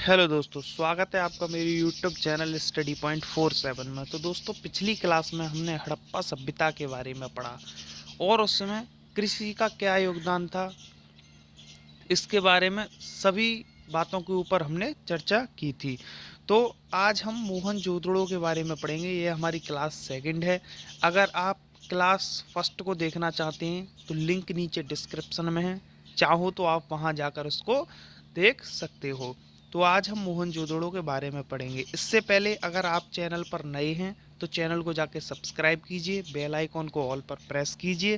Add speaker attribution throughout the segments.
Speaker 1: Hello दोस्तों, स्वागत है आपका मेरे यूट्यूब चैनल स्टडी पॉइंट 47 में। तो दोस्तों, पिछली क्लास में हमने हड़प्पा सभ्यता के बारे में पढ़ा और उसमें कृषि का क्या योगदान था, इसके बारे में सभी बातों के ऊपर हमने चर्चा की थी। तो आज हम मोहनजोदड़ो के बारे में पढ़ेंगे। ये हमारी क्लास सेकंड है। अगर आप क्लास फर्स्ट को देखना चाहते हैं तो लिंक नीचे डिस्क्रिप्शन में है, चाहो तो आप वहां जाकर उसको देख सकते हो। तो आज हम मोहनजोदड़ो के बारे में पढ़ेंगे। इससे पहले अगर आप चैनल पर नए हैं तो चैनल को जाके सब्सक्राइब कीजिए, बेल आइकॉन को ऑल पर प्रेस कीजिए,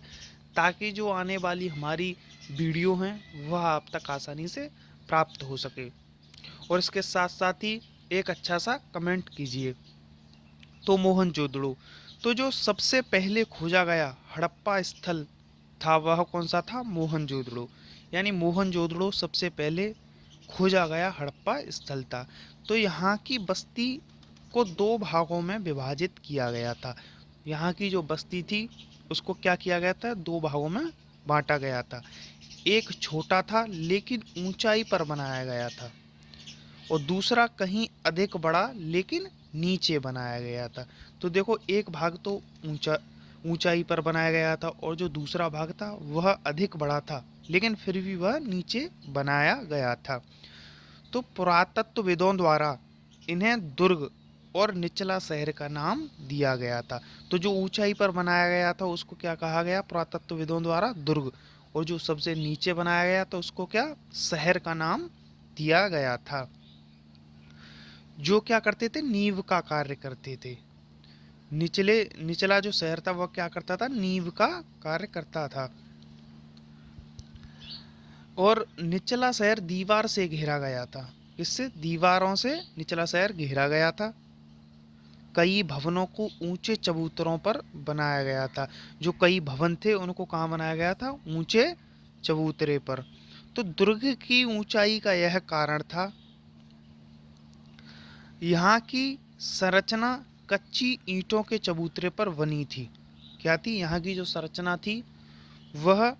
Speaker 1: ताकि जो आने वाली हमारी वीडियो हैं वह आप तक आसानी से प्राप्त हो सके। और इसके साथ साथ ही एक अच्छा सा कमेंट कीजिए। तो मोहनजोदड़ो, तो जो सबसे पहले खोजा गया हड़प्पा स्थल था वह कौन सा था? मोहनजोदड़ो। यानी मोहनजोदड़ो सबसे पहले खोजा गया हड़प्पा स्थल था। तो यहाँ की बस्ती को दो भागों में विभाजित किया गया था। यहाँ की जो बस्ती थी उसको क्या किया गया था? दो भागों में बांटा गया था। एक छोटा था लेकिन ऊंचाई पर बनाया गया था, और दूसरा कहीं अधिक बड़ा लेकिन नीचे बनाया गया था। तो देखो, एक भाग तो ऊंचाई पर बनाया गया था और जो दूसरा भाग था वह अधिक बड़ा था, लेकिन फिर भी वह नीचे बनाया गया था। तो पुरातत्वविदों द्वारा इन्हें दुर्ग और निचला शहर का नाम दिया गया था। तो जो ऊंचाई पर बनाया गया था उसको क्या कहा गया पुरातत्वविदों द्वारा? दुर्ग। और जो सबसे नीचे बनाया गया था उसको क्या? शहर का नाम दिया गया था। जो क्या करते थे? नींव का कार्य करते थे। निचला जो शहर था वह क्या करता था? नींव का कार्य करता था। और निचला शहर दीवार से घेरा गया था। किससे? दीवारों से निचला शहर घेरा गया था। कई भवनों को ऊंचे चबूतरों पर बनाया गया था। जो कई भवन थे उनको कहाँ बनाया गया था? ऊंचे चबूतरे पर। तो दुर्ग की ऊंचाई का यह कारण था। यहाँ की संरचना कच्ची ईंटों के चबूतरे पर बनी थी। क्या थी? यहाँ की जो संरचना थी वह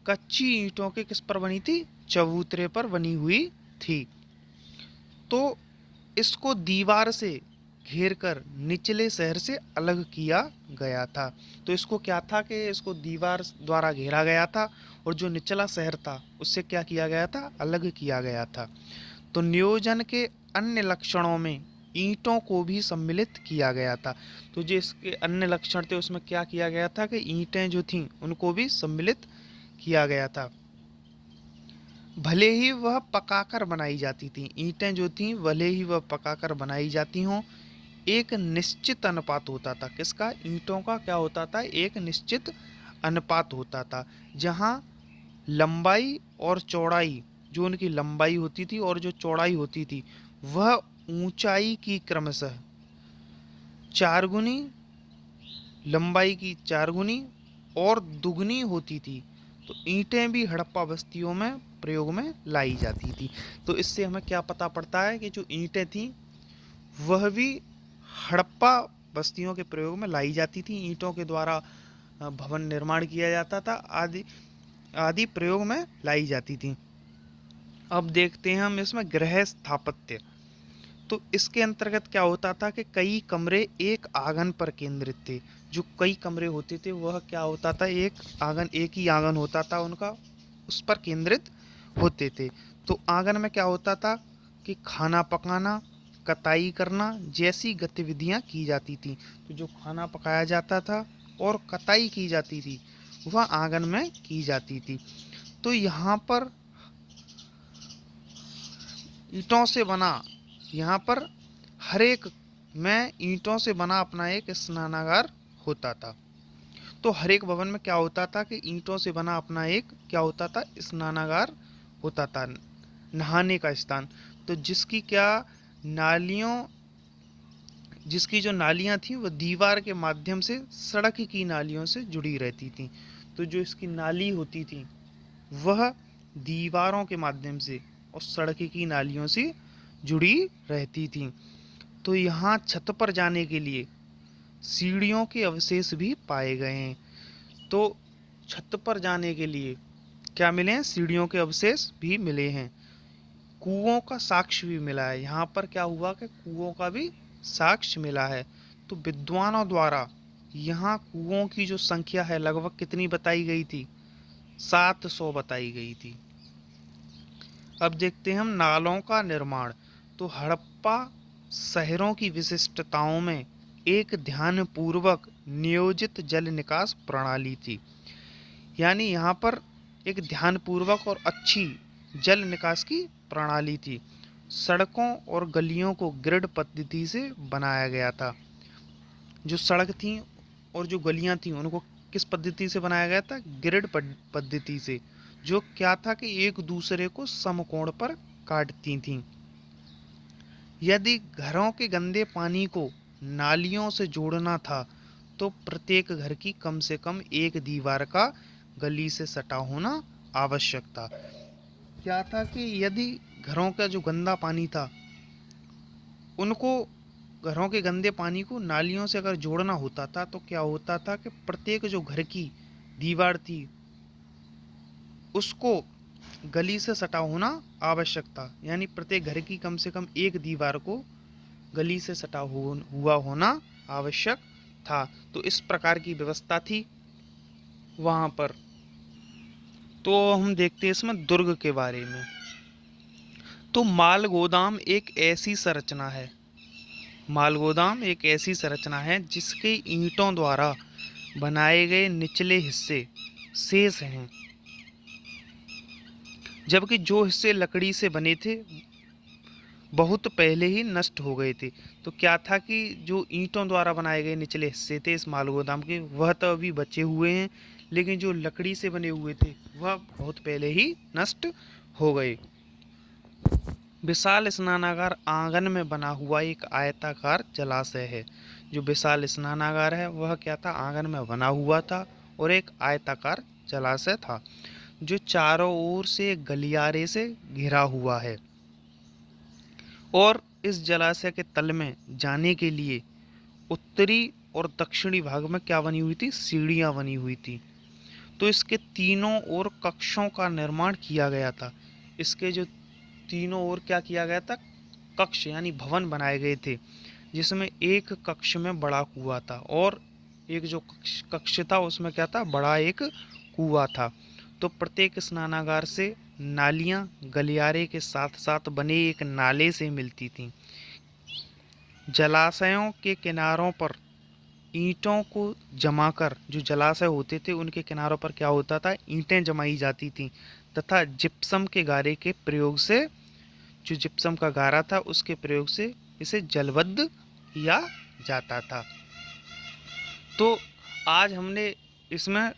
Speaker 1: कच्ची ईंटों के किस पर बनी थी? चबूतरे पर बनी हुई थी। तो इसको दीवार से घेर कर निचले शहर से अलग किया गया था। तो इसको क्या था कि इसको दीवार द्वारा घेरा गया था, और जो निचला शहर था उससे क्या किया गया था? अलग किया गया था। तो नियोजन के अन्य लक्षणों में ईंटों को भी सम्मिलित किया गया था। तो जो इसके अन्य लक्षण थे उसमें क्या किया गया था कि ईंटें जो थीं उनको भी सम्मिलित किया गया था। भले ही वह पकाकर बनाई जाती थीं, ईंटें जो थीं भले ही वह पकाकर बनाई जाती हों, एक निश्चित अनुपात होता था। किसका? ईंटों का क्या होता था? एक निश्चित अनुपात होता था, जहाँ लंबाई और चौड़ाई, जो उनकी लंबाई होती थी और जो चौड़ाई होती थी वह ऊंचाई की क्रमशः चार गुनी, लंबाई की चार गुनी और दुगनी होती थी। तो ईंटें भी हड़प्पा बस्तियों में प्रयोग में लाई जाती थी। तो इससे हमें क्या पता पड़ता है कि जो ईंटें थीं वह भी हड़प्पा बस्तियों के प्रयोग में लाई जाती थी। ईंटों के द्वारा भवन निर्माण किया जाता था, आदि आदि प्रयोग में लाई जाती थी। अब देखते हैं हम इसमें गृह स्थापत्य। तो इसके अंतर्गत क्या होता था कि कई कमरे एक आंगन पर केंद्रित थे। जो कई कमरे होते थे वह क्या होता था? एक ही आंगन होता था उनका, उस पर केंद्रित होते थे। तो आंगन में क्या होता था कि खाना पकाना, कताई करना जैसी गतिविधियां की जाती थी। तो जो खाना पकाया जाता था और कताई की जाती थी वह आंगन में की जाती थी। तो यहाँ पर ईंटों से बना, यहाँ पर हर एक में ईंटों से बना अपना एक स्नानागार होता था। तो हर एक भवन में क्या होता था कि ईंटों से बना अपना एक क्या होता था? स्नानागार होता था, नहाने का स्थान। तो जिसकी जो नालियाँ थीं वह दीवार के माध्यम से सड़क की नालियों से जुड़ी रहती थीं। तो जो इसकी नाली होती थी वह दीवारों के माध्यम से और सड़क की नालियों से जुड़ी रहती थी। तो यहाँ छत पर जाने के लिए सीढ़ियों के अवशेष भी पाए गए हैं। तो छत पर जाने के लिए क्या मिले हैं? सीढ़ियों के अवशेष भी मिले हैं। कुओं का साक्ष्य भी मिला है। यहाँ पर क्या हुआ कि कुओं का भी साक्ष्य मिला है। तो विद्वानों द्वारा यहाँ कुओं की जो संख्या है लगभग कितनी बताई गई थी? 700 बताई गई थी। अब देखते हैं हम नालों का निर्माण। तो हड़प्पा शहरों की विशिष्टताओं में एक ध्यानपूर्वक नियोजित जल निकास प्रणाली थी। यानी यहाँ पर एक ध्यानपूर्वक और अच्छी जल निकास की प्रणाली थी। सड़कों और गलियों को ग्रिड पद्धति से बनाया गया था। जो सड़क थी और जो गलियां थी उनको किस पद्धति से बनाया गया था? ग्रिड पद्धति से। जो क्या था कि एक दूसरे को समकोण पर काटती थीं। यदि घरों के गंदे पानी को नालियों से जोड़ना था तो प्रत्येक घर की कम से कम एक दीवार का गली से सटा होना आवश्यक था। क्या था कि यदि घरों का जो गंदा पानी था उनको घरों के गंदे पानी को नालियों से अगर जोड़ना होता था तो क्या होता था कि प्रत्येक जो घर की दीवार थी उसको गली से सटा होना आवश्यक था। यानी प्रत्येक घर की कम से कम एक दीवार को गली से सटा हुआ होना आवश्यक था। तो इस प्रकार की व्यवस्था थी वहाँ पर। तो हम देखते हैं इसमें दुर्ग के बारे में। तो माल गोदाम एक ऐसी संरचना है, माल गोदाम एक ऐसी संरचना है जिसके ईंटों द्वारा बनाए गए निचले हिस्से शेष हैं, जबकि जो हिस्से लकड़ी से बने थे बहुत पहले ही नष्ट हो गए थे। तो क्या था कि जो ईंटों द्वारा बनाए गए निचले हिस्से थे इस माल गोदाम के वह तो अभी बचे हुए हैं, लेकिन जो लकड़ी से बने हुए थे वह बहुत पहले ही नष्ट हो गए। विशाल स्नानागार आंगन में बना हुआ एक आयताकार जलाशय है। जो विशाल स्नानागार है वह क्या था? आंगन में बना हुआ था और एक आयताकार जलाशय था जो चारों ओर से गलियारे से घिरा हुआ है। और इस जलाशय के तल में जाने के लिए उत्तरी और दक्षिणी भाग में क्या बनी हुई थी? सीढ़ियाँ बनी हुई थी। तो इसके तीनों ओर कक्षों का निर्माण किया गया था। इसके जो तीनों ओर क्या किया गया था? कक्ष यानी भवन बनाए गए थे, जिसमें एक कक्ष में बड़ा कुआं था और एक जो कक्ष था उसमें क्या था? बड़ा एक कुआं था। तो प्रत्येक स्नानागार से नालियां गलियारे के साथ साथ बने एक नाले से मिलती थीं। जलाशयों के किनारों पर ईंटों को जमाकर, जो जलाशय होते थे उनके किनारों पर क्या होता था? ईंटें जमाई जाती थीं तथा जिप्सम के गारे के प्रयोग से, जो जिप्सम का गारा था उसके प्रयोग से इसे जलबद्ध किया जाता था। तो आज हमने इसमें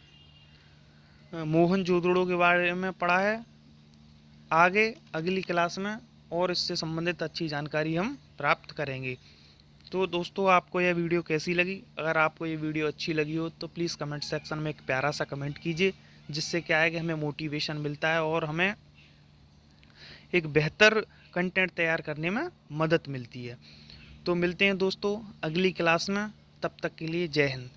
Speaker 1: मोहनजोदड़ो के बारे में पढ़ा है। आगे अगली क्लास में और इससे संबंधित अच्छी जानकारी हम प्राप्त करेंगे। तो दोस्तों आपको यह वीडियो कैसी लगी? अगर आपको ये वीडियो अच्छी लगी हो तो प्लीज़ कमेंट सेक्शन में एक प्यारा सा कमेंट कीजिए, जिससे क्या है कि हमें मोटिवेशन मिलता है और हमें एक बेहतर कंटेंट तैयार करने में मदद मिलती है। तो मिलते हैं दोस्तों अगली क्लास में, तब तक के लिए जय हिंद।